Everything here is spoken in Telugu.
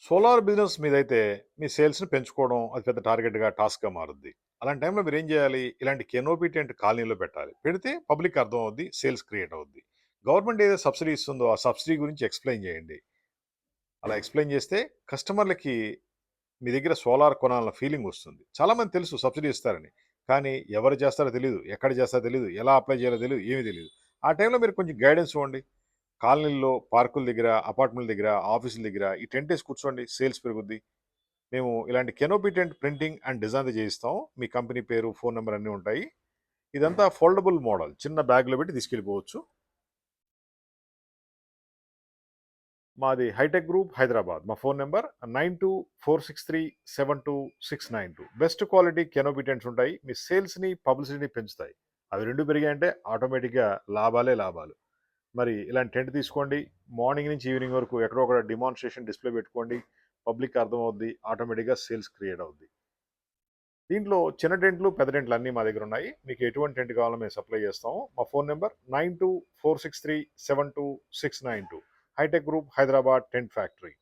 సోలార్ బిజినెస్ మీదైతే మీ సేల్స్‌ని పెంచుకోవడం అది పెద్ద టాస్క్‌గా మారుద్ది. అలాంటి టైంలో మీరేం జేయాలి? ఇలాంటి కెనోపి టెంట్ కాలనీలో పెట్టాలి. పెడితే పబ్లిక్‌కి అర్థం అవుద్ది. సేల్స్ క్రియేట్ అవుద్ది. గవర్నమెంట్ ఏదైతే సబ్సిడీ ఇస్తుందో ఆ సబ్సిడీ గురించి ఎక్స్‌ప్లెయిన్ జేయండి. అలా ఎక్స్‌ప్లెయిన్ జేస్తే కస్టమర్‌లకి మీ దగ్గర సోలార్ కొనాలన్న ఫీలింగ్ వస్తుంది. చాలామంది తెలుసు సబ్సిడీ ఇస్తారని. కానీ ఎవరు చేస్తారో తెలీదు. ఎక్కడ చేస్తారో తెలీదు. ఎలా అప్లై చేయాలో తెలీదు. ఏమీ తెలీదు. ఆ టైంలో మీరు కొంచెం గైడెన్స్ ఇవ్వండి. కాలనీల్లో, పార్కుల దగ్గర, అపార్ట్‌మెంట్‌ల దగ్గర, ఆఫీసుల దగ్గర ఈ టెంటేసి కూర్చోండి. సేల్స్ పెరుగుద్ది. మేము ఇలాంటి canopy tent printing and design చేయిస్తాం. మీ కంపెనీ పేరు, ఫోన్ నంబర్ అన్నీ ఉంటాయి. ఇదంతా ఫోల్డబుల్ మోడల్. చిన్న బ్యాగ్‌లో పెట్టి తీసుకెళ్ళిపోవచ్చు. మాది హైటెక్ గ్రూప్ హైదరాబాద్. మా phone number 9246372692. Best quality canopy tents ఉంటాయి. మీ సేల్స్‌ని, పబ్లిసిటీని పెంచుతాయి. అవి 2 పెరిగాయంటే ఆటోమేటిక్‌గా లాభాలే లాభాలు. మరి ఇలాంటి టెంట్ తీసుకోండి. మార్నింగ్ నుంచి ఈవినింగ్ వరకు ఎక్కడో ఒక డెమాన్‌స్ట్రేషన్ డిస్‌ప్లే పెట్టుకోండి. పబ్లిక్‌కి అర్థమవుద్ది. ఆటోమేటిక్‌గా సేల్స్ క్రియేట్ అవుద్ది. దీంట్లో చిన్న టెంట్లు, పెద్ద టెంట్లు అన్నీ మా దగ్గరున్నాయి. మీకు ఎటువంటి టెంట్ కావాలో మేము సప్లై చేస్తాము. మా phone number 9246372692. Hitech group Hyderabad tent factory.